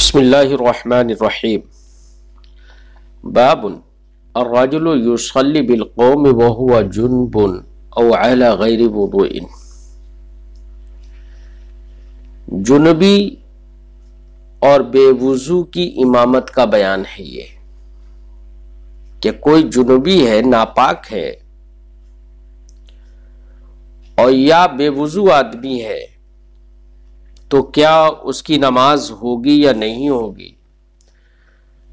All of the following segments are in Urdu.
بسم اللہ الرحمن الرحیم باب الرجل يصلي بالقوم وهو جنب او على غیر وضوء۔ جنبی اور بے وضو کی امامت کا بیان ہے یہ کہ کوئی جنبی ہے، ناپاک ہے، اور یا بے وضو آدمی ہے تو کیا اس کی نماز ہوگی یا نہیں ہوگی؟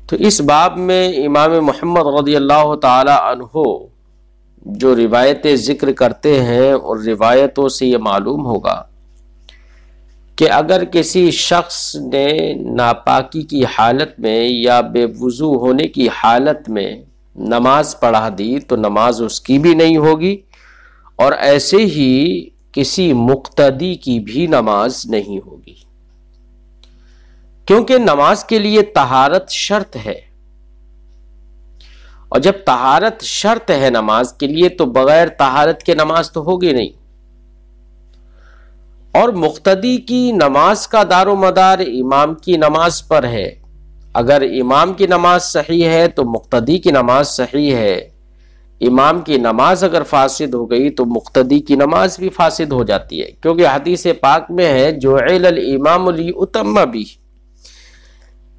تو اس باب میں امام محمد رضی اللہ تعالی عنہ جو روایتیں ذکر کرتے ہیں، اور روایتوں سے یہ معلوم ہوگا کہ اگر کسی شخص نے ناپاکی کی حالت میں یا بے وضو ہونے کی حالت میں نماز پڑھا دی تو نماز اس کی بھی نہیں ہوگی، اور ایسے ہی کسی مقتدی کی بھی نماز نہیں ہوگی، کیونکہ نماز کے لیے طہارت شرط ہے، اور جب طہارت شرط ہے نماز کے لیے تو بغیر طہارت کے نماز تو ہوگی نہیں۔ اور مقتدی کی نماز کا دار و مدار امام کی نماز پر ہے۔ اگر امام کی نماز صحیح ہے تو مقتدی کی نماز صحیح ہے، امام کی نماز اگر فاسد ہو گئی تو مقتدی کی نماز بھی فاسد ہو جاتی ہے، کیونکہ حدیث پاک میں ہے جعل الامام لیؤتم بہ،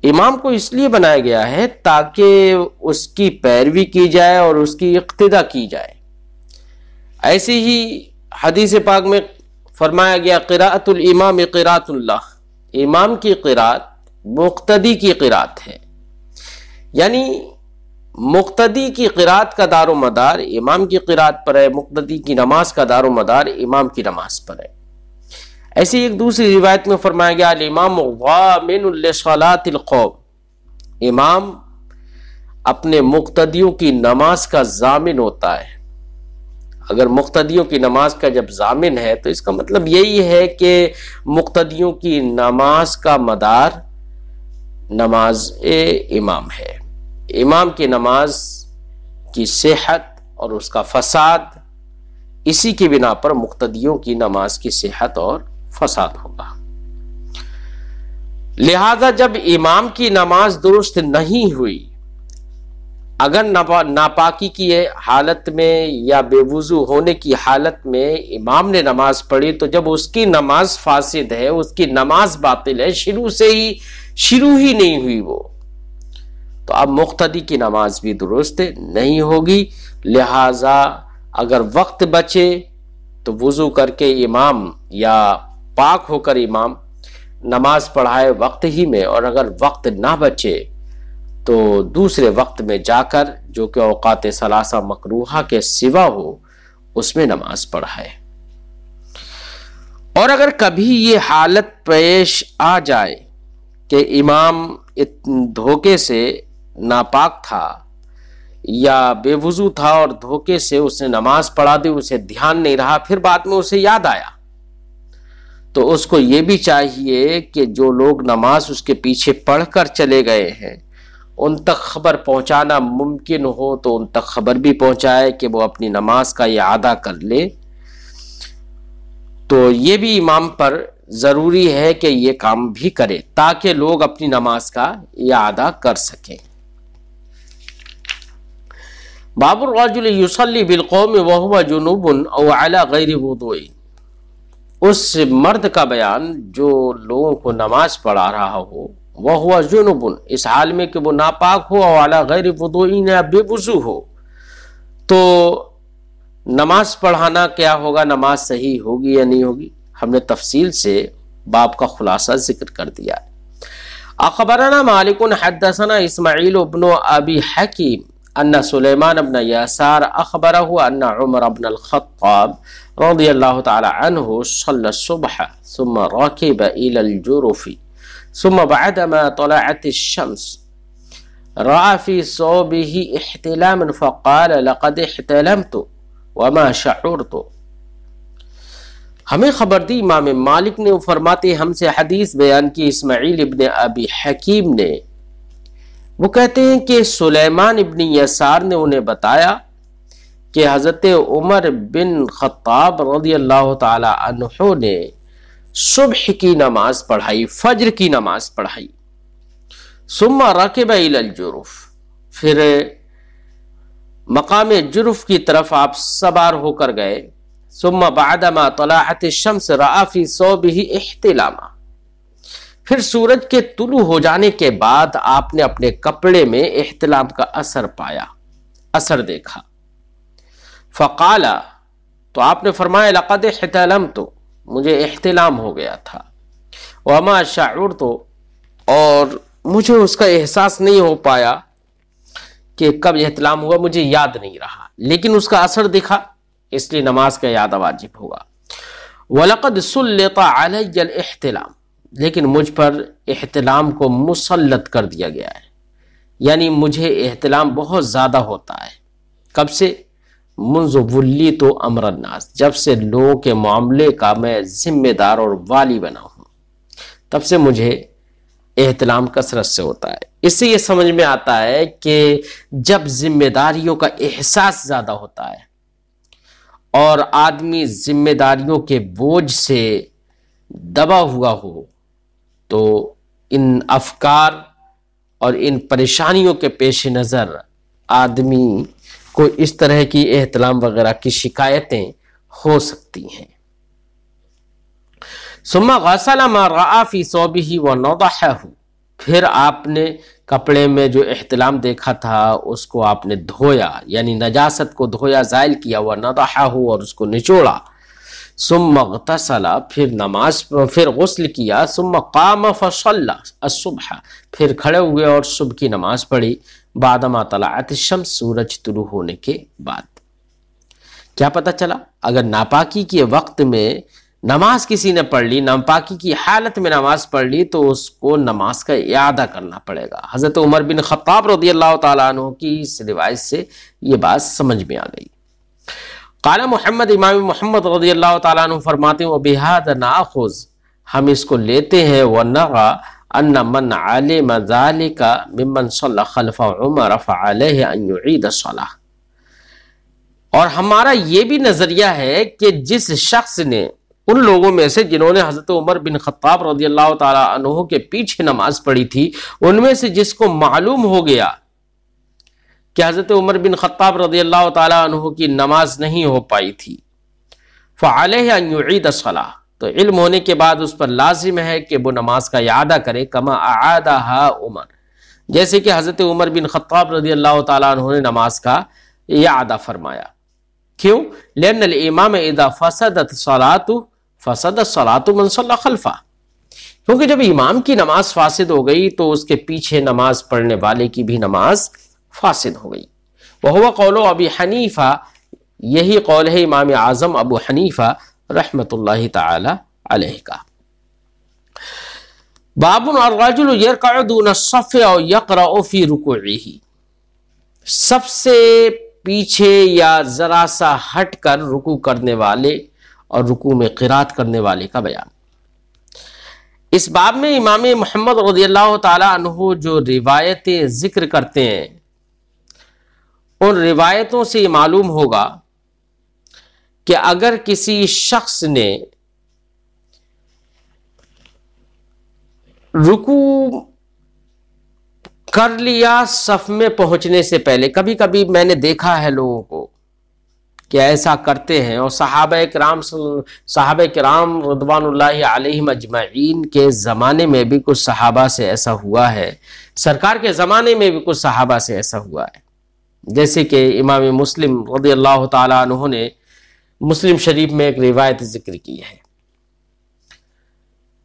امام کو اس لیے بنایا گیا ہے تاکہ اس کی پیروی کی جائے اور اس کی اقتداء کی جائے۔ ایسے ہی حدیث پاک میں فرمایا گیا قراءۃ الامام قراءۃ اللہ، امام کی قراءت مقتدی کی قراءت ہے، یعنی مقتدی کی قراءت کا دار و مدار امام کی قراءت پر ہے، مقتدی کی نماز کا دار و مدار امام کی نماز پر ہے۔ ایسی ایک دوسری روایت میں فرمایا گیا الامام ضامن لصلاۃ القوم، امام اپنے مقتدیوں کی نماز کا ضامن ہوتا ہے۔ اگر مقتدیوں کی نماز کا جب ضامن ہے تو اس کا مطلب یہی ہے کہ مقتدیوں کی نماز کا مدار نماز امام ہے، امام کی نماز کی صحت اور اس کا فساد، اسی کی بنا پر مقتدیوں کی نماز کی صحت اور فساد ہوگا۔ لہذا جب امام کی نماز درست نہیں ہوئی، اگر ناپاکی کی حالت میں یا بے وضو ہونے کی حالت میں امام نے نماز پڑھی تو جب اس کی نماز فاسد ہے، اس کی نماز باطل ہے، شروع ہی نہیں ہوئی وہ، تو اب مقتدی کی نماز بھی درست نہیں ہوگی۔ لہذا اگر وقت بچے تو وضو کر کے امام یا پاک ہو کر امام نماز پڑھائے وقت ہی میں، اور اگر وقت نہ بچے تو دوسرے وقت میں جا کر جو کہ اوقات ثلاثہ مکروہہ کے سوا ہو اس میں نماز پڑھائے۔ اور اگر کبھی یہ حالت پیش آ جائے کہ امام دھوکے سے ناپاک تھا یا بے وضو تھا اور دھوکے سے اس نے نماز پڑھا دی، اسے دھیان نہیں رہا، پھر بعد میں اسے یاد آیا، تو اس کو یہ بھی چاہیے کہ جو لوگ نماز اس کے پیچھے پڑھ کر چلے گئے ہیں ان تک خبر پہنچانا ممکن ہو تو ان تک خبر بھی پہنچائے کہ وہ اپنی نماز کا اعادہ کر لے۔ تو یہ بھی امام پر ضروری ہے کہ یہ کام بھی کرے تاکہ لوگ اپنی نماز کا اعادہ کر سکیں۔ باب الرجل یصلی بالقوم وهو جنوب او علی غیر وضوء، اس مرد کا بیان جو لوگوں کو نماز پڑھا رہا ہو، وهو جنوب، اس حال میں کہ وہ ناپاک ہو، اور علی غیر وضوء، یا بے وضو ہو، تو نماز پڑھانا کیا ہوگا، نماز صحیح ہوگی یا نہیں ہوگی؟ ہم نے تفصیل سے باب کا خلاصہ ذکر کر دیا ہے۔ اخبرنا مالک حدثنا اسماعیل بن ابی حکیم ان سلیمان بن یسار اخبرہ ان عمر بن الخطاب رضی اللہ تعالی عنہ صلی الصبح ثم ركب الى الجرف ثم بعدما طلعت الشمس رأى في صوبه احتلاما فقال لقد احتلمت وما شعرت۔ ہمیں خبر دی امام مالک نے، فرماتے ہم سے حدیث بیان کی اسماعیل ابن ابی حکیم نے، وہ کہتے ہیں کہ سلیمان ابن یسار نے انہیں بتایا کہ حضرت عمر بن خطاب رضی اللہ تعالی عنہ نے صبح کی نماز پڑھائی، فجر کی نماز پڑھائی، ثم رکب الی الجرف، پھر مقام جرف کی طرف آپ سوار ہو کر گئے. ثم بعدما طلعت الشمس رأى في ثوبه احتلاما، پھر سورج کے طلوع ہو جانے کے بعد آپ نے اپنے کپڑے میں احتلام کا اثر پایا، اثر دیکھا. فقال، تو آپ نے فرمایا لقد احتلمت، مجھے احتلام ہو گیا تھا. وما شعرت، اور مجھے اس کا احساس نہیں ہو پایا کہ کب احتلام ہوا، مجھے یاد نہیں رہا، لیکن اس کا اثر دکھا، اس لیے نماز کا یاد واجب ہوگا. وَلَقَدْ سُلِّطَ عَلَيَّ الْاحْتِلَامُ، لیکن مجھ پر احتلام کو مسلط کر دیا گیا ہے، یعنی مجھے احتلام بہت زیادہ ہوتا ہے. کب سے؟ منذ ولیت امر الناس، جب سے لوگوں کے معاملے کا میں ذمہ دار اور والی بنا ہوں، تب سے مجھے احتلام کثرت سے ہوتا ہے. اس سے یہ سمجھ میں آتا ہے کہ جب ذمہ داریوں کا احساس زیادہ ہوتا ہے اور آدمی ذمہ داریوں کے بوجھ سے دبا ہوا ہو، تو ان افکار اور ان پریشانیوں کے پیش نظر آدمی کو اس طرح کی احتلام وغیرہ کی شکایتیں ہو سکتی ہیں. ثم غسل ما رأى في ثوبه ونضحه، پھر آپ نے کپڑے میں جو احتلام دیکھا تھا اس کو آپ نے دھویا، یعنی نجاست کو دھویا، زائل کیا، ونضحه، اور اس کو نچوڑا. ثم اغتسل، پھر غسل کیا. ثم قام فصلى الصبح، پھر کھڑے ہوئے اور صبح کی نماز پڑھی. بعدما طلعت الشمس، سورج طلوع ہونے کے بعد. کیا پتہ چلا؟ اگر ناپاکی کے وقت میں نماز کسی نے پڑھ لی، ناپاکی کی حالت میں نماز پڑھ لی، تو اس کو نماز کا اعادہ کرنا پڑے گا. حضرت عمر بن خطاب رضی اللہ تعالیٰ عنہ کی اس روایت سے یہ بات سمجھ میں آ گئی. قال محمد، امام محمد رضی اللہ تعالیٰ عنہ فرماتے ہیں وَبِهَذَا نَأْخُذُ، ہم اس کو لیتے ہیں، وَنَرَى أَنَّ مَنْ عَلِمَ ذَلِكَ مِمَّنْ صَلَّى خَلْفَ عُمَرَ فَعَلَيْهِ أَنْ يُعِيدَ الصَّلَاةَ، اور ہمارا یہ بھی نظریہ ہے کہ جس شخص نے ان لوگوں میں سے جنہوں نے حضرت عمر بن خطاب رضی اللہ تعالیٰ عنہ کے پیچھے نماز پڑھی تھی، ان میں سے جس کو معلوم ہو گیا کہ حضرت عمر بن خطاب رضی اللہ تعالیٰ عنہ کی نماز نہیں ہو پائی تھی، فعلیہ ان یعید الصلاۃ، تو علم ہونے کے بعد اس پر لازم ہے کہ وہ نماز کا اعادہ کرے، کما اعادہا عمر، جیسے کہ حضرت عمر بن خطاب رضی اللہ تعالیٰ عنہ نے نماز کا اعادہ فرمایا. کیوں؟ لأن الامام اذا فسدت صلاۃ فسد صلاۃ من صلی خلفہ، کیونکہ جب امام کی نماز فاسد ہو گئی تو اس کے پیچھے نماز پڑھنے والے کی بھی نماز فاسد ہو گئی. وہو قول ابی حنیفہ، یہی قول ہے امام اعظم ابو حنیفہ رحمۃ اللہ تعالی علیہ کا. باب الرجل یرکع دون الصف او یقرأ فی رکوعہ، سب سے پیچھے یا ذرا سا ہٹ کر رکوع کرنے والے اور رکوع میں قرات کرنے والے کا بیان. اس باب میں امام محمد رضی اللہ تعالی عنہ جو روایتیں ذکر کرتے ہیں، ان روایتوں سے یہ معلوم ہوگا کہ اگر کسی شخص نے رکوع کر لیا صف میں پہنچنے سے پہلے، کبھی کبھی میں نے دیکھا ہے لوگوں کو کہ ایسا کرتے ہیں، اور صحابہ کرام رضوان اللہ علیہم اجمعین کے زمانے میں بھی کچھ صحابہ سے ایسا ہوا ہے، سرکار کے زمانے میں بھی کچھ صحابہ سے ایسا ہوا ہے. جیسے کہ امام مسلم رضی اللہ تعالیٰ عنہ نے مسلم شریف میں ایک روایت ذکر کی ہے.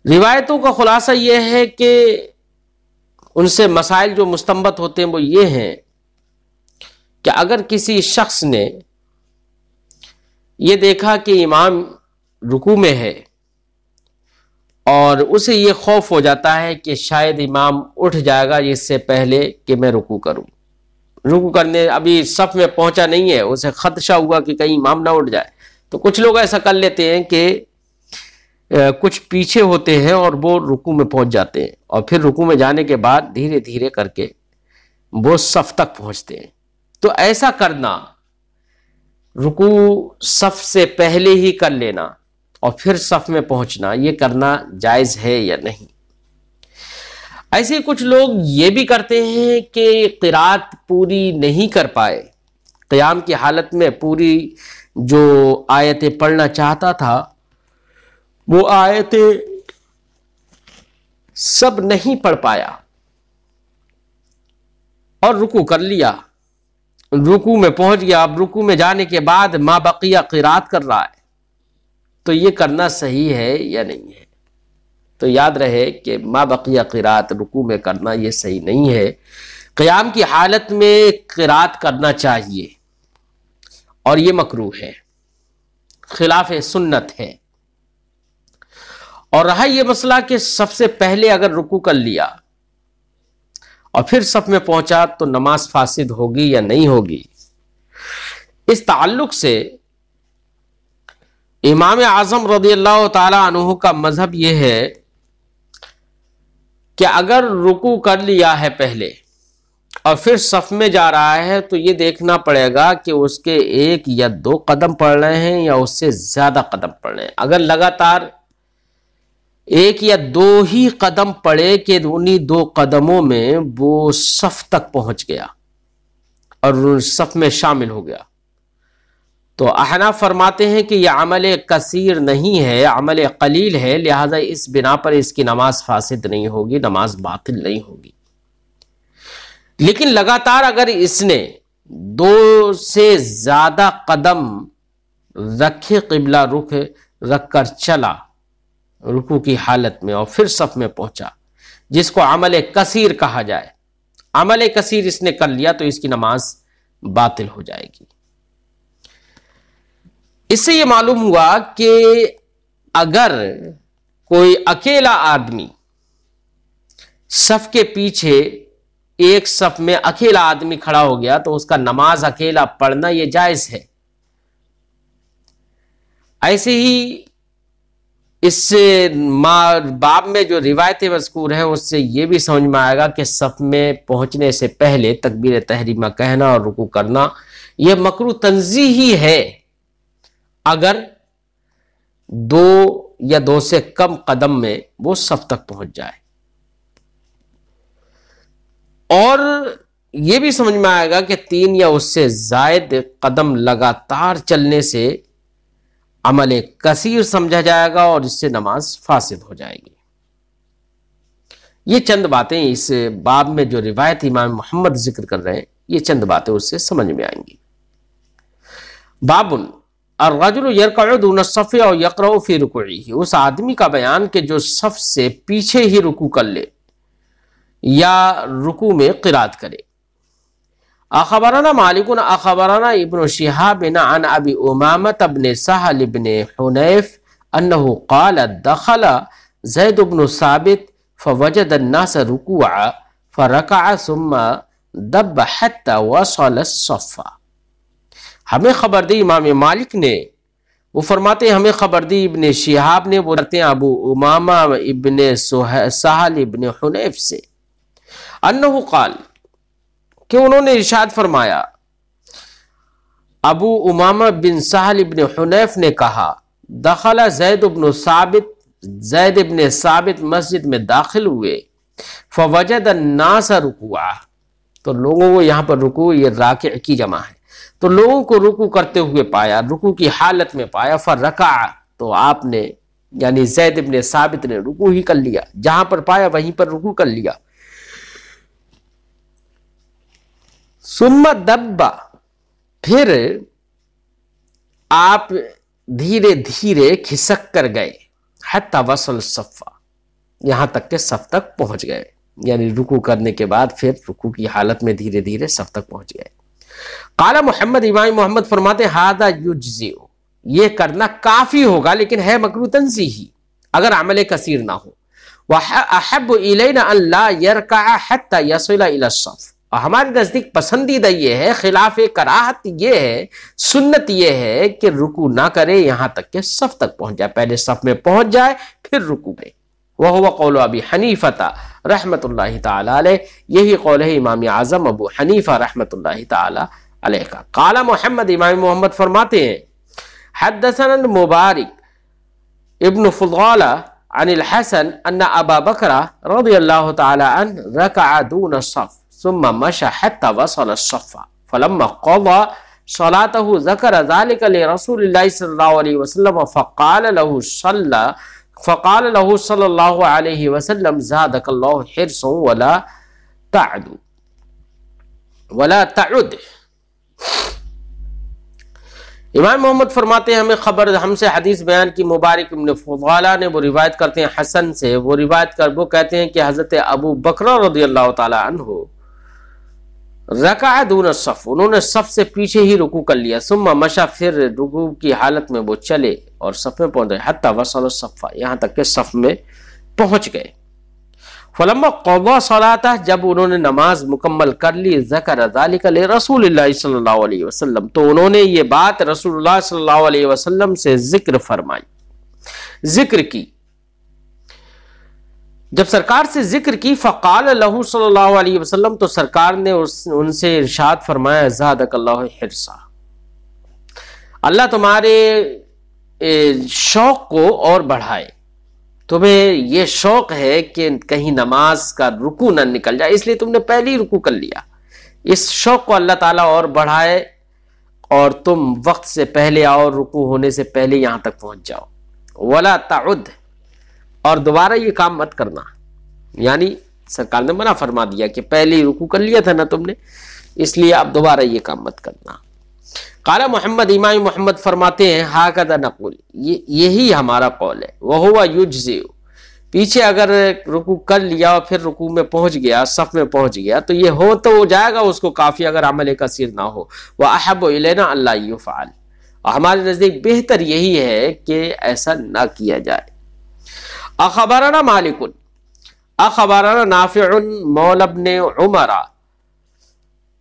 روایتوں کا خلاصہ یہ ہے کہ ان سے مسائل جو مستنبط ہوتے ہیں وہ یہ ہیں کہ اگر کسی شخص نے یہ دیکھا کہ امام رکوع میں ہے اور اسے یہ خوف ہو جاتا ہے کہ شاید امام اٹھ جائے گا اس سے پہلے کہ میں رکوع کروں، رکوع کرنے ابھی صف میں پہنچا نہیں ہے، اسے خدشہ ہوا کہ کہیں امام نہ اٹھ جائے، تو کچھ لوگ ایسا کر لیتے ہیں کہ کچھ پیچھے ہوتے ہیں اور وہ رکوع میں پہنچ جاتے ہیں، اور پھر رکوع میں جانے کے بعد دھیرے دھیرے کر کے وہ صف تک پہنچتے ہیں. تو ایسا کرنا، رکوع صف سے پہلے ہی کر لینا اور پھر صف میں پہنچنا، یہ کرنا جائز ہے یا نہیں؟ ایسے کچھ لوگ یہ بھی کرتے ہیں کہ قرات پوری نہیں کر پائے، قیام کی حالت میں پوری جو آیتیں پڑھنا چاہتا تھا وہ آیتیں سب نہیں پڑھ پایا اور رکوع کر لیا، رکوع میں پہنچ گیا، اب رکوع میں جانے کے بعد ما بقیہ قرات کر رہا ہے، تو یہ کرنا صحیح ہے یا نہیں ہے؟ تو یاد رہے کہ ما بقیہ قرات رکوع میں کرنا یہ صحیح نہیں ہے، قیام کی حالت میں قرات کرنا چاہیے اور یہ مکروہ ہے، خلاف سنت ہے۔ اور رہا یہ مسئلہ کہ سب سے پہلے اگر رکوع کر لیا اور پھر صف میں پہنچا تو نماز فاسد ہوگی یا نہیں ہوگی، اس تعلق سے امام اعظم رضی اللہ تعالی عنہ کا مذہب یہ ہے کہ اگر رکوع کر لیا ہے پہلے اور پھر صف میں جا رہا ہے تو یہ دیکھنا پڑے گا کہ اس کے 1 یا 2 قدم پڑھ رہے ہیں یا اس سے زیادہ قدم پڑھ رہے ہیں۔ اگر لگاتار 1 یا 2 ہی قدم پڑے کہ انہی 2 قدموں میں وہ صف تک پہنچ گیا اور صف میں شامل ہو گیا، تو احناف فرماتے ہیں کہ یہ عمل کثیر نہیں ہے، عمل قلیل ہے، لہذا اس بنا پر اس کی نماز فاسد نہیں ہوگی، نماز باطل نہیں ہوگی۔ لیکن لگاتار اگر اس نے 2 سے زیادہ قدم رکھے، قبلہ رکھ کر چلا رکوع کی حالت میں اور پھر صف میں پہنچا، جس کو عمل کثیر کہا جائے، عمل کثیر اس نے کر لیا تو اس کی نماز باطل ہو جائے گی۔ اس سے یہ معلوم ہوا کہ اگر کوئی اکیلا آدمی صف کے پیچھے ایک صف میں اکیلا آدمی کھڑا ہو گیا تو اس کا نماز اکیلا پڑھنا یہ جائز ہے۔ ایسے ہی اس سے باب میں جو روایتیں مذکور ہیں اس سے یہ بھی سمجھ میں آئے گا کہ صف میں پہنچنے سے پہلے تکبیر تحریمہ کہنا اور رکوع کرنا یہ مکروہ تنزیہی ہے اگر 2 یا 2 سے کم قدم میں وہ صف تک پہنچ جائے، اور یہ بھی سمجھ میں آئے گا کہ 3 یا اس سے زائد قدم لگاتار چلنے سے عمل کثیر سمجھا جائے گا اور اس سے نماز فاسد ہو جائے گی۔ یہ چند باتیں اس باب میں جو روایت امام محمد ذکر کر رہے ہیں یہ چند باتیں اس سے سمجھ میں آئیں گی۔ باب الرجل یرکع دون الصف او یقرأ فی رکوعہ، اس آدمی کا بیان کہ جو صف سے پیچھے ہی رکوع کر لے یا رکوع میں قرات کرے۔ اخبرنا مالک اخبرنا ابن شہاب عن ابی امامة بن سہل بن حنیف انه قال دخل زید بن ثابت فوجد الناس رکوعا فرکع ثم دب حتى وصل الصف۔ ہمیں خبر دی امام مالک نے، وہ فرماتے ہیں ہمیں خبر دی ابن شہاب نے، وہ رہتے ہیں ابو امامہ ابن سہل ابن حنیف سے، انہو قال کہ انہوں نے ارشاد فرمایا، ابو امامہ بن سہل ابن حنیف نے کہا، دخل زید بن ثابت، زید ابن ثابت مسجد میں داخل ہوئے، فوجد الناس رکوعا، تو لوگوں کو یہاں پر رکوع یہ راکع کی جمع ہے، تو لوگوں کو رکوع کرتے ہوئے پایا، رکوع کی حالت میں پایا، فرکع، تو آپ نے یعنی زید ابن ثابت نے رکوع ہی کر لیا، جہاں پر پایا وہیں پر رکوع کر لیا۔ ثم دب، پھر آپ دھیرے دھیرے کھسک کر گئے، حتی وصل الصف، یہاں تک کہ صف تک پہنچ گئے، یعنی رکوع کرنے کے بعد پھر رکوع کی حالت میں دھیرے دھیرے صف تک پہنچ گئے۔ قال محمد، امام محمد فرماتے ھذا یجزئ، یہ کرنا کافی ہوگا لیکن ہے مکروہ تنزیہی اگر عمل کثیر نہ ہو۔ وَأَحَبُّ إِلَيْنَا أَن لَا يَرْكَعَ حَتَّى يَصِلَ إِلَى الصَّفِّ، اور ہمارے نزدیک پسندیدہ یہ ہے، خلاف کراہت یہ ہے، سنت یہ ہے کہ رکوع نہ کرے یہاں تک کہ صف تک پہنچ جائے، پہلے صف میں پہنچ جائے پھر رکوع کرے۔ وَهُوَ قَوْلُ أَبِي حَنِيفَةَ رحمۃ اللہ تعالی علیہ، یہی قول ہے امام اعظم ابو حنیفہ رحمۃ اللہ تعالی علیہ کا۔ قال محمد، امام محمد فرماتے ہیں حدثنا المبارک ابن فضالہ عن الحسن ان ابا بکر رضی اللہ تعالی عنہ رکع دون الصف ثم مشى حتى وصل الصف فلما قضى صلاته ذكر ذلك لرسول الله صلى الله عليه وسلم فقال له صلى الله عليه وسلم زادك الله حرصا ولا تعد. امام محمد فرماتے ہیں ہم سے حدیث بیان کی مبارک ابن فضالہ نے، وہ روایت کرتے ہیں حسن سے، وہ کہتے ہیں کہ حضرت ابو بکر رضی اللہ تعالی عنہ رکع دون الصف، انہوں نے صف سے پیچھے ہی رکوع کر لیا، ثم مشى، پھر رکوع کی حالت میں وہ چلے اور صف میں پہنچے، حتی وصل الصف، یہاں تک کہ صف میں پہنچ گئے. فلما قضى صلاته، جب انہوں نے نماز مکمل کر لی، ذکر ذلك لرسول اللہ صلی اللہ علیہ وسلم، تو انہوں نے یہ بات رسول اللہ صلی اللہ علیہ وسلم سے ذکر فرمائی، ذکر کی. جب سرکار سے ذکر کی، فقال له صلی اللہ علیہ وسلم، تو سرکار نے ان سے ارشاد فرمایا، زادک اللہ حرصا، اللہ تمہارے شوق کو اور بڑھائے، تمہیں یہ شوق ہے کہ کہیں نماز کا رکوع نہ نکل جائے، اس لیے تم نے پہلے ہی رکوع کر لیا. اس شوق کو اللہ تعالیٰ اور بڑھائے اور تم وقت سے پہلے آؤ، رکوع ہونے سے پہلے یہاں تک پہنچ جاؤ. ولا تعد، اور دوبارہ یہ کام مت کرنا، یعنی سرکار نے منع فرما دیا کہ پہلے ہی رکوع کر لیا تھا نا تم نے، اس لیے اب دوبارہ یہ کام مت کرنا. قال محمد، امام محمد فرماتے ہیں، ہاکذا نقول، یہی ہمارا قول ہے. وہو یجزئ، پیچھے اگر رکوع کر لیا اور پھر رکوع میں پہنچ گیا، صف میں پہنچ گیا، تو یہ ہو جائے گا اس کو کافی، اگر عمل کثیر نہ ہو. واحب الینا الا یفعل، اور ہمارے نزدیک بہتر یہی ہے کہ ایسا نہ کیا جائے. اخبرنا مالک اخبرنا نافع مولى بن عمر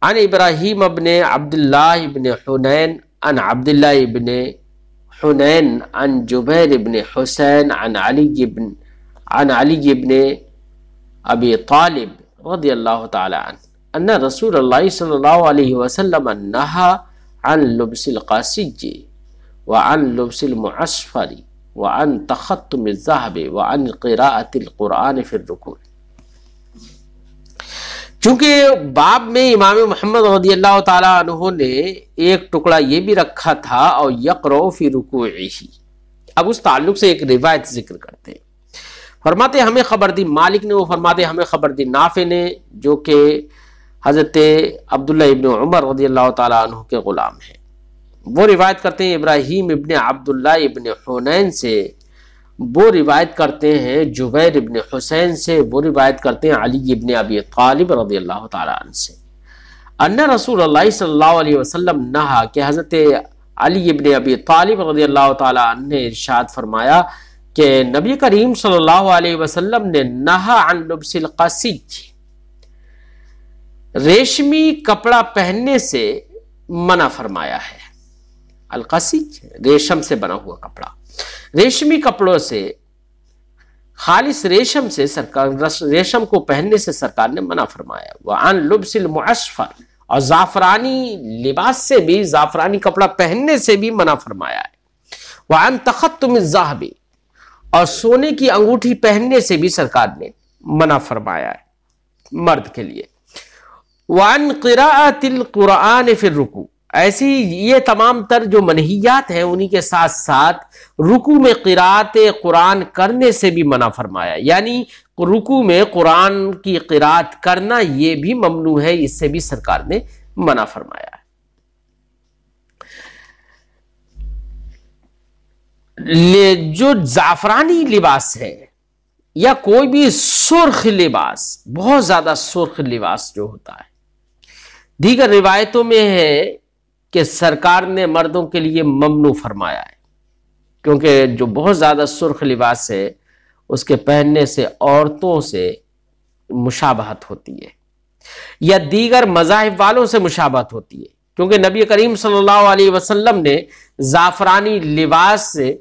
عن ابراہیم ابن عبداللہ ابن حنین عن عبداللہ ابن حنین عن جبیر ابن حسین عن علی ابن ابی طالب رضی اللہ تعالی عنہ ان رسول اللہ صلی اللہ علیہ وسلم نہا عن لبس القاسج وعن لبس المعصفر وعن تختم الذهب وعن قراءة القرآن في الركوع. چونکہ باب میں امام محمد رضی اللہ تعالیٰ عنہ نے ایک ٹکڑا یہ بھی رکھا تھا، اور یقرأ فی رکوعہ، اب اس تعلق سے ایک روایت ذکر کرتے ہیں. فرماتے ہمیں خبر دی مالک نے، وہ فرماتے ہمیں خبر دی نافع نے، جو کہ حضرت عبداللہ ابن عمر رضی اللہ تعالیٰ عنہ کے غلام ہیں. وہ روایت کرتے ہیں ابراہیم ابن عبداللہ ابن حنین سے، وہ روایت کرتے ہیں جبیر ابن حسین سے، وہ روایت کرتے ہیں علی ابن ابی طالب رضی اللہ تعالیٰ عنہ سے، ان رسول اللہ صلی اللہ علیہ وسلم نہا، کہ حضرت علی ابن ابی طالب رضی اللہ تعالیٰ عنہ نے ارشاد فرمایا کہ نبی کریم صلی اللہ علیہ وسلم نے نہا عن لبس القاسج، ریشمی کپڑا پہننے سے منع فرمایا ہے. القاسج ریشم سے بنا ہوا کپڑا، ریشمی کپڑوں سے، خالص ریشم سے سرکار، ریشم کو پہننے سے سرکار نے منع فرمایا. وعن لبس المعصفر، اور زعفرانی لباس سے بھی، زعفرانی کپڑا پہننے سے بھی منع فرمایا ہے. وعن تختم الذهب، اور سونے کی انگوٹھی پہننے سے بھی سرکار نے منع فرمایا ہے مرد کے لیے. وعن قراءة القرآن فی الرکوع، ایسی یہ تمام تر جو منہیات ہیں انہی کے ساتھ ساتھ رکوع میں قراءت قرآن کرنے سے بھی منع فرمایا، یعنی رکوع میں قرآن کی قراءت کرنا یہ بھی ممنوع ہے، اس سے بھی سرکار نے منع فرمایا ہے. جو زعفرانی لباس ہے یا کوئی بھی سرخ لباس، بہت زیادہ سرخ لباس جو ہوتا ہے، دیگر روایتوں میں ہے کہ سرکار نے مردوں کے لیے ممنوع فرمایا ہے، کیونکہ جو بہت زیادہ سرخ لباس ہے اس کے پہننے سے عورتوں سے مشابہت ہوتی ہے، یا دیگر مذاہب والوں سے مشابہت ہوتی ہے، کیونکہ نبی کریم صلی اللہ علیہ وسلم نے زعفرانی لباس سے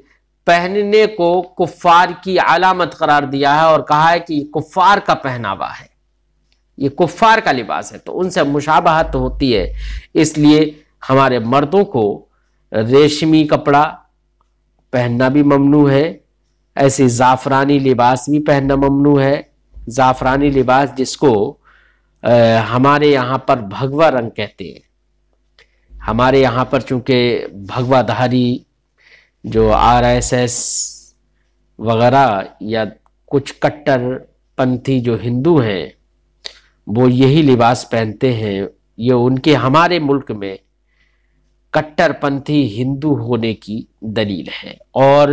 پہننے کو کفار کی علامت قرار دیا ہے، اور کہا ہے کہ یہ کفار کا پہناوا ہے، یہ کفار کا لباس ہے، تو ان سے مشابہت ہوتی ہے. اس لیے ہمارے مردوں کو ریشمی کپڑا پہننا بھی ممنوع ہے، ایسی زعفرانی لباس بھی پہننا ممنوع ہے. زعفرانی لباس جس کو ہمارے یہاں پر بھگوا رنگ کہتے ہیں. ہمارے یہاں پر چونکہ بھگوا دھاری جو RSS وغیرہ یا کچھ کٹر پنتھی جو ہندو ہیں وہ یہی لباس پہنتے ہیں. یہ ان کے ہمارے ملک میں کٹر پنتھی ہندو ہونے کی دلیل ہے اور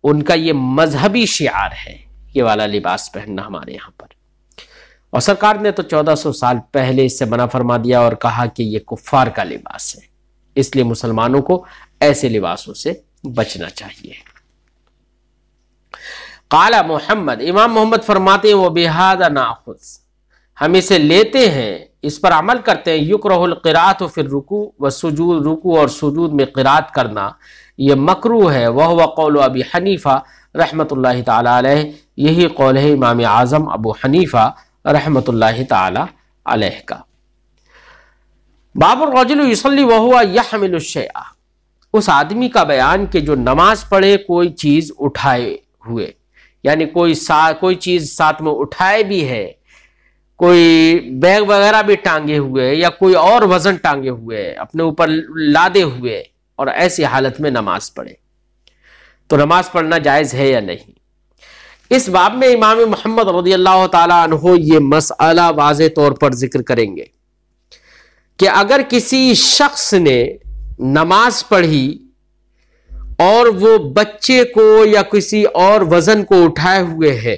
ان کا یہ مذہبی شعار ہے یہ والا لباس پہننا ہمارے یہاں پر. اور سرکار نے تو 1400 سال پہلے اس سے منع فرما دیا اور کہا کہ یہ کفار کا لباس ہے، اس لیے مسلمانوں کو ایسے لباسوں سے بچنا چاہیے. قال محمد، امام محمد فرماتے ہیں وَبِهَذَا نَأْخُذُ، ہم اسے لیتے ہیں، اس پر عمل کرتے ہیں. یکرہ القراءۃ فی الرکوع والسجود، رکوع اور سجود میں قراءت کرنا یہ مکروہ ہے. وہو قول ابی حنیفہ رحمۃ اللہ تعالی علیہ، یہی قول ہے امام اعظم ابو حنیفہ رحمۃ اللہ تعالی علیہ کا. باب الرجل یصلی وہو یحمل الشیء، اس آدمی کا بیان کہ جو نماز پڑھے کوئی چیز اٹھائے ہوئے، یعنی کوئی چیز ساتھ میں اٹھائے بھی ہے، کوئی بیگ وغیرہ بھی ٹانگے ہوئے یا کوئی اور وزن ٹانگے ہوئے اپنے اوپر لادے ہوئے اور ایسی حالت میں نماز پڑھے تو نماز پڑھنا جائز ہے یا نہیں. اس باب میں امام محمد رضی اللہ تعالی عنہ یہ مسئلہ واضح طور پر ذکر کریں گے کہ اگر کسی شخص نے نماز پڑھی اور وہ بچے کو یا کسی اور وزن کو اٹھائے ہوئے ہے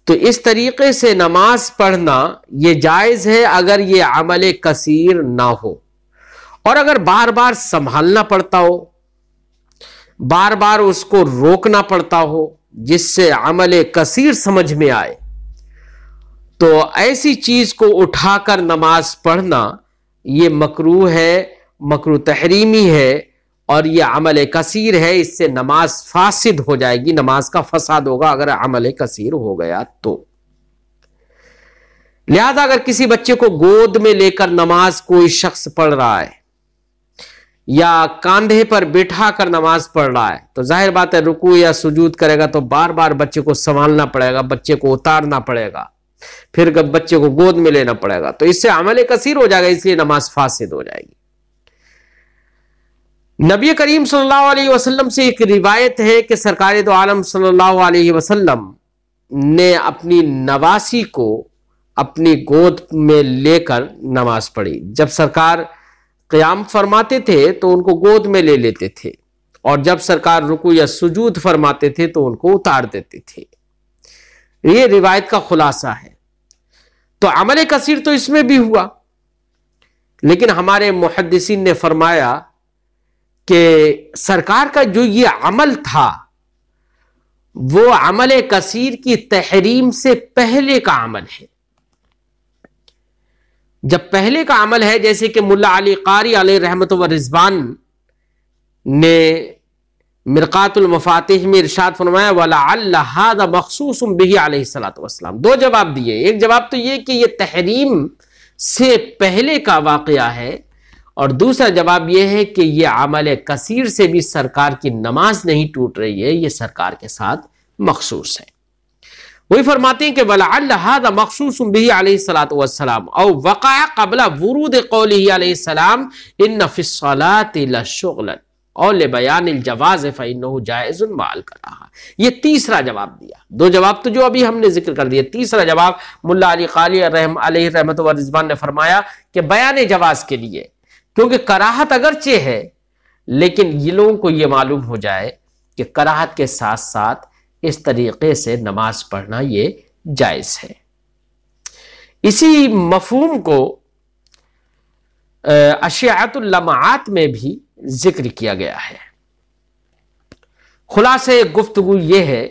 تو اس طریقے سے نماز پڑھنا یہ جائز ہے اگر یہ عمل کثیر نہ ہو. اور اگر بار بار سنبھالنا پڑتا ہو، بار بار اس کو روکنا پڑتا ہو جس سے عمل کثیر سمجھ میں آئے، تو ایسی چیز کو اٹھا کر نماز پڑھنا یہ مکروہ ہے، مکروہ تحریمی ہے اور یہ عمل کثیر ہے. اس سے نماز فاسد ہو جائے گی، نماز کا فساد ہوگا اگر عمل کثیر ہو گیا تو. لہذا اگر کسی بچے کو گود میں لے کر نماز کوئی شخص پڑھ رہا ہے یا کاندھے پر بٹھا کر نماز پڑھ رہا ہے تو ظاہر بات ہے رکوع یا سجود کرے گا تو بار بار بچے کو سنبھالنا پڑے گا، بچے کو اتارنا پڑے گا، پھر بچے کو گود میں لینا پڑے گا، تو اس سے عمل کثیر ہو جائے گا، اس لیے نماز فاسد ہو جائے گی. نبی کریم صلی اللہ علیہ وسلم سے ایک روایت ہے کہ سرکار دو عالم صلی اللہ علیہ وسلم نے اپنی نواسی کو اپنی گود میں لے کر نماز پڑھی. جب سرکار قیام فرماتے تھے تو ان کو گود میں لے لیتے تھے اور جب سرکار رکوع یا سجود فرماتے تھے تو ان کو اتار دیتے تھے. یہ روایت کا خلاصہ ہے. تو عمل کثیر تو اس میں بھی ہوا، لیکن ہمارے محدثین نے فرمایا کہ سرکار کا جو یہ عمل تھا وہ عمل کثیر کی تحریم سے پہلے کا عمل ہے. جب پہلے کا عمل ہے، جیسے کہ ملا علی قاری علیہ رحمت و رضوان نے مرقات المفاتیح میں ارشاد فرمایا وَلَعَلَّ هَذَا مَخْصُوصٌ بِهِ علیہ الصلوۃ والسلام. دو جواب دیے. ایک جواب تو یہ کہ یہ تحریم سے پہلے کا واقعہ ہے اور دوسرا جواب یہ ہے کہ یہ عمل کثیر سے بھی سرکار کی نماز نہیں ٹوٹ رہی ہے، یہ سرکار کے ساتھ مخصوص ہے. وہی فرماتے ہیں کہ وَلَعَلَّ هَذَا مَخْصُوصٌ بِهِ علیہ الصلوۃ والسلام او وقع قبل ورود قوله علیہ السلام ان فی الصلاۃ لشغلا اور لبیان الجواز فإنه جائز مع الکراہہ. یہ تیسرا جواب دیا. دو جواب تو جو ابھی ہم نے ذکر کر دیے، تیسرا جواب ملا علی قاری علیہ رحمت و رضوان نے فرمایا کہ بیان جواز کے لیے، کیونکہ کراہت اگرچہ ہے لیکن یہ لوگوں کو یہ معلوم ہو جائے کہ کراہت کے ساتھ ساتھ اس طریقے سے نماز پڑھنا یہ جائز ہے. اسی مفہوم کو اشعۃ اللمعات میں بھی ذکر کیا گیا ہے. خلاصے گفتگو یہ ہے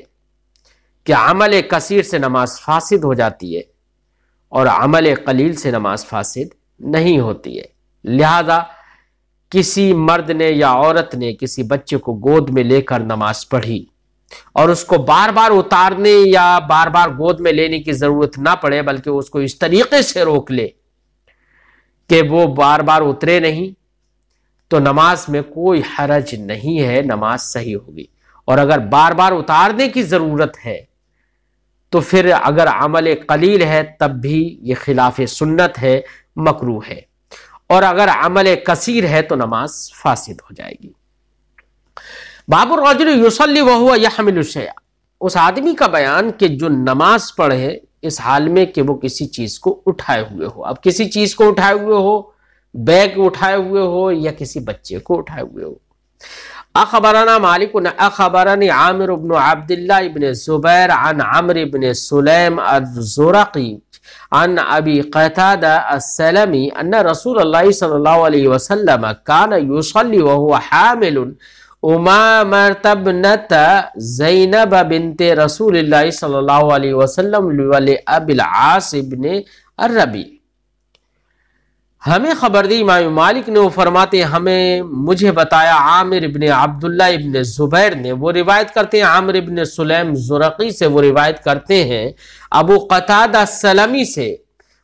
کہ عمل کثیر سے نماز فاسد ہو جاتی ہے اور عمل قلیل سے نماز فاسد نہیں ہوتی ہے. لہذا کسی مرد نے یا عورت نے کسی بچے کو گود میں لے کر نماز پڑھی اور اس کو بار بار اتارنے یا بار بار گود میں لینے کی ضرورت نہ پڑے بلکہ اس کو اس طریقے سے روک لے کہ وہ بار بار اترے نہیں، تو نماز میں کوئی حرج نہیں ہے، نماز صحیح ہوگی. اور اگر بار بار اتارنے کی ضرورت ہے تو پھر اگر عمل قلیل ہے تب بھی یہ خلاف سنت ہے، مکروہ ہے، اور اگر عمل کثیر ہے تو نماز فاسد ہو جائے گی۔ باب الرجل یصلی وہو یحمل الشیء، اس آدمی کا بیان کہ جو نماز پڑھے اس حال میں کہ وہ کسی چیز کو اٹھائے ہوئے ہو۔ اب کسی چیز کو اٹھائے ہوئے ہو، بیگ اٹھائے ہوئے ہو یا کسی بچے کو اٹھائے ہوئے ہو۔ اخبرنا مالک اخبرني عامر بن عبد الله بن الزبير عن عمرو بن سليم الزرقي عن ابي قتادة السلمي ان رسول الله صلى الله عليه وسلم كان يصلي وهو حامل أمامة ابنة زينب بنت رسول الله صلى الله عليه وسلم ولأبي العاص بن الربيع۔ ہمیں خبر دی امام مالک نے، وہ فرماتے ہیں مجھے بتایا عامر ابن عبداللہ ابن زبیر نے، وہ روایت کرتے ہیں عامر ابن سلیم زرقی سے، وہ روایت کرتے ہیں ابو قتادہ سلمی سے،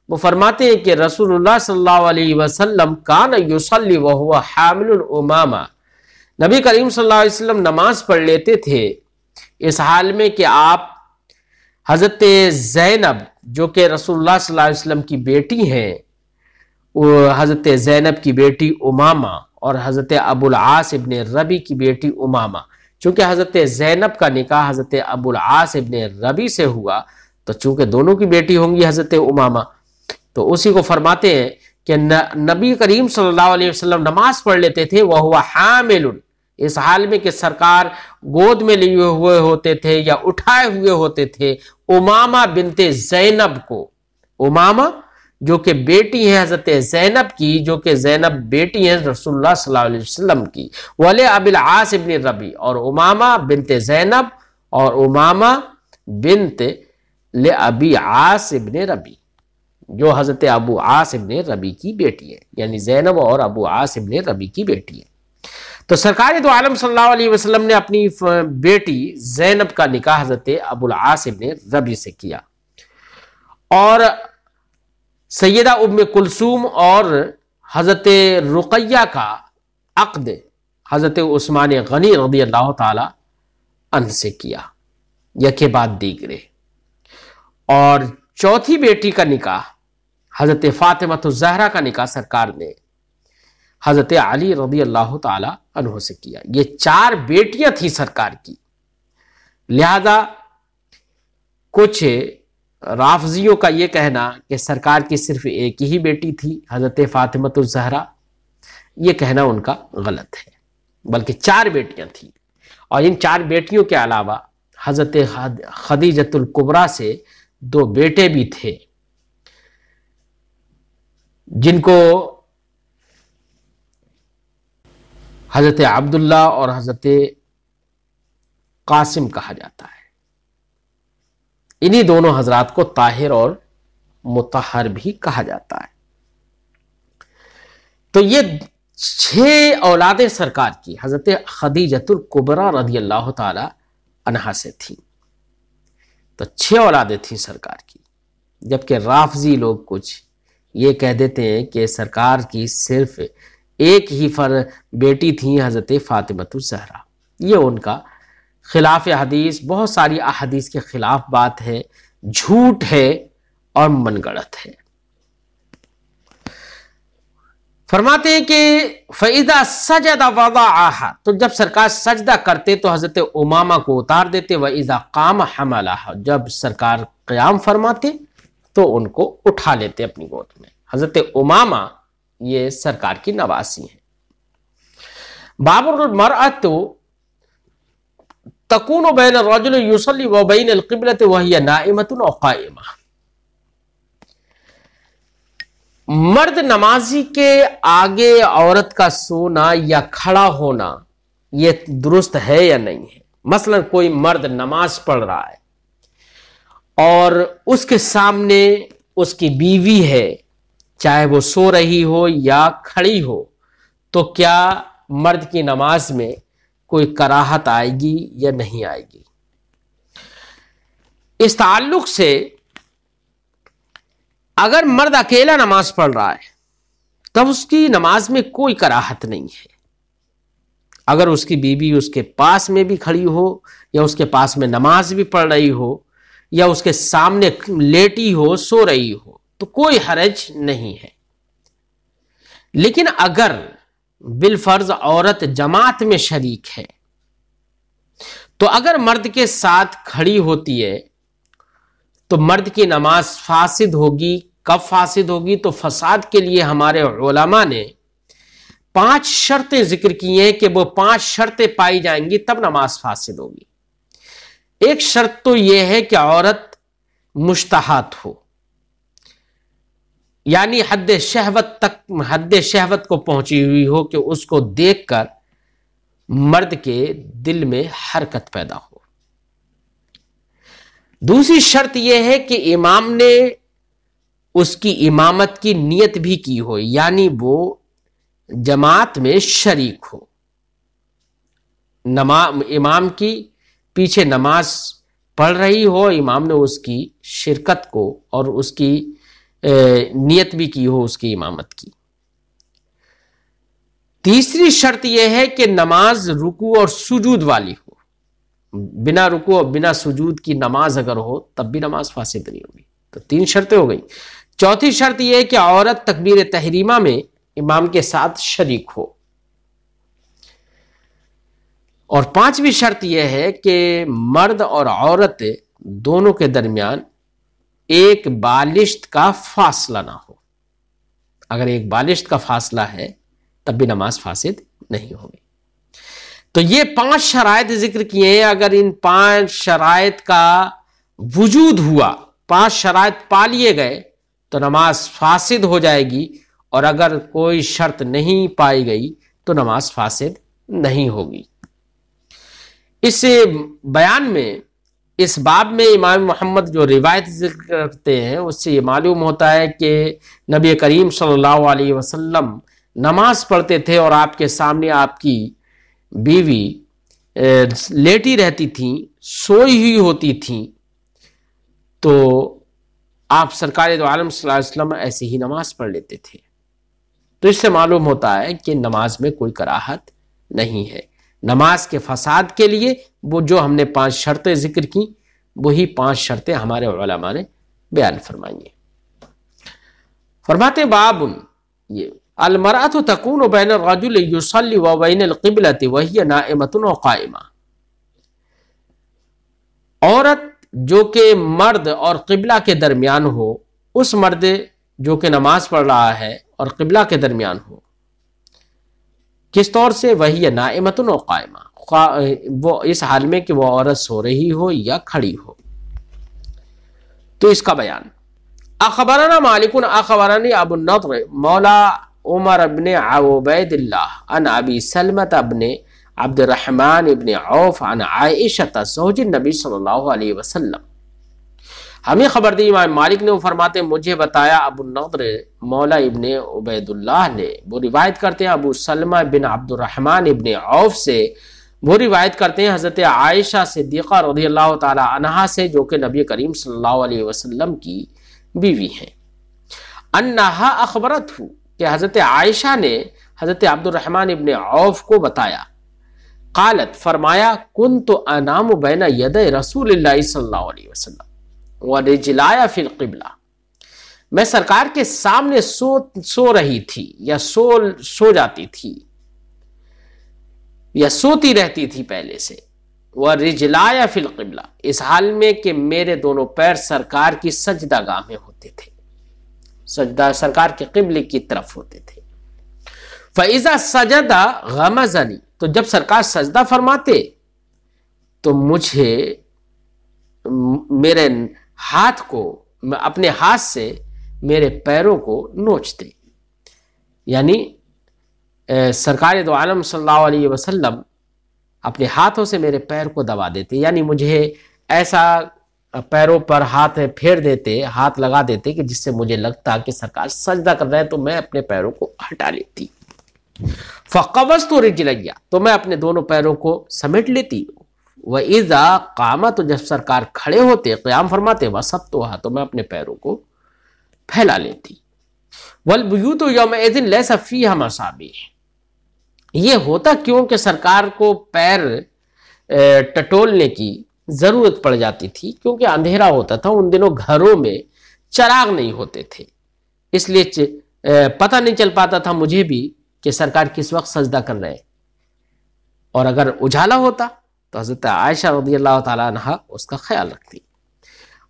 وہ فرماتے ہیں کہ رسول اللہ صلی اللہ علیہ وسلم کان یصلی وہو حامل الامامہ، نبی کریم صلی اللہ علیہ وسلم نماز پڑھ لیتے تھے اس حال میں کہ آپ حضرت زینب جو کہ رسول اللہ صلی اللہ علیہ وسلم کی بیٹی ہیں، حضرت زینب کی بیٹی امامہ اور حضرت ابو العاص ابن ربی کی بیٹی امامہ، چونکہ حضرت زینب کا نکاح حضرت ابو العاص ابن ربی سے ہوا تو چونکہ دونوں کی بیٹی ہوں گی حضرت امامہ، تو اسی کو فرماتے ہیں کہ نبی کریم صلی اللہ علیہ وسلم نماز پڑھ لیتے تھے وہو حامل، اس حال میں کہ سرکار گود میں لیے ہوئے ہوتے تھے یا اٹھائے ہوئے ہوتے تھے امامہ بنت زینب کو، امامہ جو کہ بیٹی ہے حضرت زینب کی، جو کہ زینب بیٹی ہے رسول اللہ صلی اللہ علیہ وسلم کی، ولی ابی العاص ابن ربی، اور امامہ بنت زینب اور امامہ بنت لابی عاص ابن ربی جو حضرت ابو عاص ابن ربی کی بیٹی ہے، یعنی زینب اور ابو عاص ابن ربی کی بیٹی ہے۔ تو سرکار دو عالم صلی اللہ علیہ وسلم نے اپنی بیٹی زینب کا نکاح حضرت ابو العاص ابن ربی سے کیا، اور سیدہ ام کلثوم اور حضرت رقیہ کا عقد حضرت عثمان غنی رضی اللہ تعالی عنہ سے کیا، یکے بعد دیگرے، اور چوتھی بیٹی کا نکاح حضرت فاطمہ الزہرا کا نکاح سرکار نے حضرت علی رضی اللہ تعالی عنہ سے کیا۔ یہ 4 بیٹیاں تھیں سرکار کی، لہذا کچھ رافضیوں کا یہ کہنا کہ سرکار کی صرف ایک ہی بیٹی تھی حضرت فاطمہ الزہرا، یہ کہنا ان کا غلط ہے، بلکہ 4 بیٹیاں تھیں، اور ان 4 بیٹیوں کے علاوہ حضرت خدیجۃ الکبریٰ سے 2 بیٹے بھی تھے جن کو حضرت عبداللہ اور حضرت قاسم کہا جاتا ہے۔ انہی دونوں حضرات کو طاہر اور مطہر بھی کہا جاتا ہے۔ تو یہ 6 اولادیں سرکار کی حضرت خدیجۃ الکبریٰ رضی اللہ تعالی عنہا سے تھیں، تو 6 اولادیں تھیں سرکار کی، جبکہ رافضی لوگ کچھ یہ کہہ دیتے ہیں کہ سرکار کی صرف ایک ہی بیٹی تھی حضرت فاطمہ الزہرا، یہ ان کا خلاف حدیث، بہت ساری احادیث کے خلاف بات ہے، جھوٹ ہے اور من گڑت ہے۔ فرماتے ہیں کہ فَإِذَا سَجَدَ وَضَعَهَا، تو جب سرکار سجدہ کرتے تو حضرت امامہ کو اتار دیتے، وَإِذَا قَامَ حَمَلَهَا، جب سرکار قیام فرماتے تو ان کو اٹھا لیتے اپنی گود میں۔ حضرت امامہ یہ سرکار کی نواسی ہیں۔ باب المرأة تکون بین الرجل یصلی و بین القبلۃ وہی نائمۃ او قائمہ، مرد نمازی کے آگے عورت کا سونا یا کھڑا ہونا یہ درست ہے یا نہیں ہے؟ مثلا کوئی مرد نماز پڑھ رہا ہے اور اس کے سامنے اس کی بیوی ہے، چاہے وہ سو رہی ہو یا کھڑی ہو، تو کیا مرد کی نماز میں کوئی کراہت آئے گی یا نہیں آئے گی؟ اس تعلق سے اگر مرد اکیلا نماز پڑھ رہا ہے تب اس کی نماز میں کوئی کراہت نہیں ہے، اگر اس کی بیوی اس کے پاس میں بھی کھڑی ہو یا اس کے پاس میں نماز بھی پڑھ رہی ہو یا اس کے سامنے لیٹی ہو، سو رہی ہو، تو کوئی حرج نہیں ہے۔ لیکن اگر بالفرض عورت جماعت میں شریک ہے تو اگر مرد کے ساتھ کھڑی ہوتی ہے تو مرد کی نماز فاسد ہوگی۔ کب فاسد ہوگی؟ تو فساد کے لیے ہمارے علماء نے 5 شرطیں ذکر کی ہیں کہ وہ 5 شرطیں پائی جائیں گی تب نماز فاسد ہوگی۔ ایک شرط تو یہ ہے کہ عورت مشتہات ہو، یعنی حد شہوت کو پہنچی ہوئی ہو کہ اس کو دیکھ کر مرد کے دل میں حرکت پیدا ہو۔ دوسری شرط یہ ہے کہ امام نے اس کی امامت کی نیت بھی کی ہو، یعنی وہ جماعت میں شریک ہو، امام کی پیچھے نماز پڑھ رہی ہو، امام نے اس کی شرکت کو اور اس کی نیت بھی کی ہو اس کی امامت کی۔ تیسری شرط یہ ہے کہ نماز رکوع اور سجود والی ہو، بنا رکوع اور بنا سجود کی نماز اگر ہو تب بھی نماز فاسد نہیں ہوگی۔ تو 3 شرطیں ہو گئی۔ چوتھی شرط یہ ہے کہ عورت تکبیر تحریمہ میں امام کے ساتھ شریک ہو، اور 5ویں شرط یہ ہے کہ مرد اور عورت دونوں کے درمیان ایک بالشت کا فاصلہ نہ ہو۔ اگر ایک بالشت کا فاصلہ ہے تب بھی نماز فاسد نہیں ہوگی۔ تو یہ 5 شرائط ذکر کیے ہیں۔ اگر ان 5 شرائط کا وجود ہوا، 5 شرائط پا لیے گئے تو نماز فاسد ہو جائے گی، اور اگر کوئی شرط نہیں پائی گئی تو نماز فاسد نہیں ہوگی۔ اس بیان میں، اس باب میں امام محمد جو روایت ذکر کرتے ہیں اس سے یہ معلوم ہوتا ہے کہ نبی کریم صلی اللہ علیہ وسلم نماز پڑھتے تھے اور آپ کے سامنے آپ کی بیوی لیٹی رہتی تھیں، سوئی ہوئی ہوتی تھیں، تو آپ سرکار دو عالم صلی اللہ علیہ وسلم ایسے ہی نماز پڑھ لیتے تھے۔ تو اس سے معلوم ہوتا ہے کہ نماز میں کوئی کراہت نہیں ہے۔ نماز کے فساد کے لیے وہ جو ہم نے 5 شرطیں ذکر کی، وہی 5 شرطیں ہمارے علماء نے بیان فرمائی ہیں۔ فرماتے باب یہ المرأة تكون بين الرجل يصلي وبين القبلة وهي نائمة وقائمة، عورت جو کہ مرد اور قبلہ کے درمیان ہو، اس مرد جو کہ نماز پڑھ رہا ہے اور قبلہ کے درمیان ہو، کس طور سے؟ وہی نائمۃ و قائمہ، وہ اس حال میں کہ وہ عورت سو رہی ہو یا کھڑی ہو۔ تو اس کا بیان، اخبرنا مالک اخبرنی ابو النضر مولا عمر بن عبید اللہ عن ابی سلمة بن عبد الرحمن بن عوف عن عائشہ زوج النبی صلی اللہ علیہ وسلم، ہمیں خبر دی امام مالک نے، وہ فرماتے مجھے بتایا ابو النضر مولا ابن عبید اللہ نے، وہ روایت کرتے ہیں ابو سلمہ بن عبد الرحمن ابن عوف سے، وہ روایت کرتے ہیں حضرت عائشہ صدیقہ رضی اللہ تعالی عنہا سے، جو کہ نبی کریم صلی اللہ علیہ وسلم کی بیوی ہیں، انہا اخبرت ہو، کہ حضرت عائشہ نے حضرت عبد الرحمن ابن عوف کو بتایا، قالت فرمایا کنت انام بین ید رسول اللہ صلی اللہ علیہ وسلم ورجلایا فی القبلہ، میں سرکار کے سامنے سو رہی تھی یا سو جاتی تھی یا سوتی رہتی تھی پہلے سے، ورجلایا فی القبلہ، اس حال میں کہ میرے دونوں پیر سرکار کی سجدہ گاہ میں ہوتے تھے، سجدہ سرکار کے قبلے کی طرف ہوتے تھے۔ فَإِذَا سَجَدَ غَمَزَنِي، تو جب سرکار سجدہ فرماتے تو مجھے میرے ہاتھ کو، اپنے ہاتھ سے میرے پیروں کو نوچتے، یعنی سرکار دو عالم صلی اللہ علیہ وسلم اپنے ہاتھوں سے میرے پیر کو دبا دیتے، یعنی مجھے ایسا پیروں پر ہاتھ پھیر دیتے، ہاتھ لگا دیتے کہ جس سے مجھے لگتا کہ سرکار سجدہ کر رہے ہیں، تو میں اپنے پیروں کو ہٹا لیتی۔ فَقَبَضْتُ رِجْلَيَّ، تو میں اپنے دونوں پیروں کو سمیٹ لیتی۔ وَإِذَا قَامَ، تو جب سرکار کھڑے ہوتے، قیام فرماتے، وَسَبْتُهَا، تو میں اپنے پیروں کو پھیلا لیتی۔ وَالْبُيُوتُ يَوْمَئِذٍ لَيْسَ فِيهَا مَصَابِيحُ، یہ ہوتا کیوں کہ سرکار کو پیر ٹٹولنے کی ضرورت پڑ جاتی تھی، کیونکہ اندھیرا ہوتا تھا، ان دنوں گھروں میں چراغ نہیں ہوتے تھے، اس لیے پتہ نہیں چل پاتا تھا مجھے بھی کہ سرکار کس وقت سجدہ کر رہے ہیں، اور اگر اجالا ہوتا تو حضرت عائشہ رضی اللہ تعالیٰ عنہ اس کا خیال رکھتی۔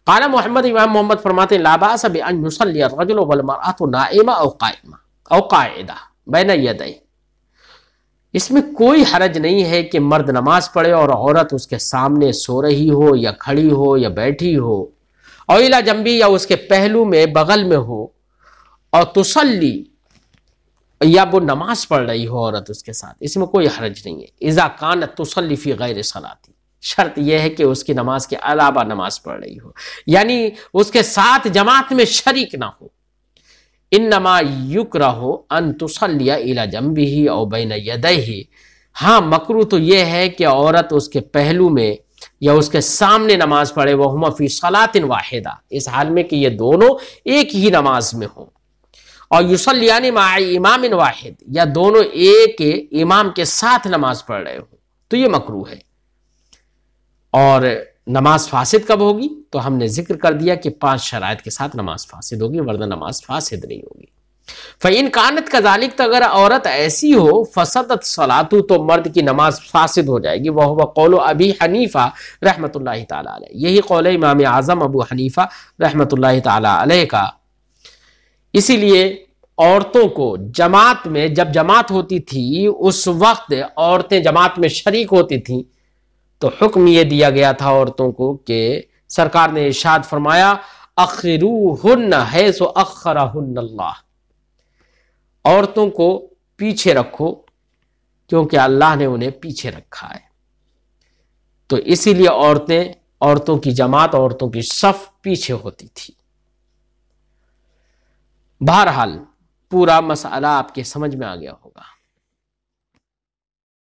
قال محمد، امام محمد فرماتے ہیں لا باس بان یصلی الرجل والمرأة نائمہ او قائمہ او قاعدہ بین یدیہ، اس میں کوئی حرج نہیں ہے کہ مرد نماز پڑھے اور عورت اس کے سامنے سو رہی ہو یا کھڑی ہو یا بیٹھی ہو، اور الی جنبی یا اس کے پہلو میں بغل میں ہو، اور تصلی یا وہ نماز پڑھ رہی ہو عورت اس کے ساتھ، اس میں کوئی حرج نہیں ہے۔ اذا کانت تصلی فی غیر صلاتی، شرط یہ ہے کہ اس کی نماز کے علاوہ نماز پڑھ رہی ہو، یعنی اس کے ساتھ جماعت میں شریک نہ ہو۔ انما یکرہ ان تصلی الی جنبہ او بین یدیہ، ہاں مکروہ تو یہ ہے کہ عورت اس کے پہلو میں یا اس کے سامنے نماز پڑھے، وہما فی صلاۃ واحدہ، اس حال میں کہ یہ دونوں ایک ہی نماز میں ہوں، اور یصلیان مع امام واحد، یا دونوں ایک امام کے ساتھ نماز پڑھ رہے ہوں، تو یہ مکروہ ہے۔ اور نماز فاسد کب ہوگی؟ تو ہم نے ذکر کر دیا کہ 5 شرائط کے ساتھ نماز فاسد ہوگی، ورنہ نماز فاسد نہیں ہوگی۔ فَإِن كَانَتْ كَذَلِكَ، تو اگر عورت ایسی ہو، فَسَدَتْ صَلَاتُ، تو مرد کی نماز فاسد ہو جائے گی۔ وَهُوَ قَوْلُ أَبِي حَنِیفَہ رحمۃ اللہ تعالیٰ علیہ، یہی قول امام اعظم ابو حنیفہ رحمۃ اللہ تعالیٰ علیہ کا۔ اسی لیے عورتوں کو جماعت میں، جب جماعت ہوتی تھی اس وقت عورتیں جماعت میں شریک ہوتی تھیں، تو حکم یہ دیا گیا تھا عورتوں کو کہ سرکار نے ارشاد فرمایا اخروہن حیث اخرہن اللہ، عورتوں کو پیچھے رکھو کیونکہ اللہ نے انہیں پیچھے رکھا ہے۔ تو اسی لیے عورتوں کی جماعت، عورتوں کی صف پیچھے ہوتی تھی۔ بہرحال پورا مسئلہ آپ کے سمجھ میں آ گیا ہو۔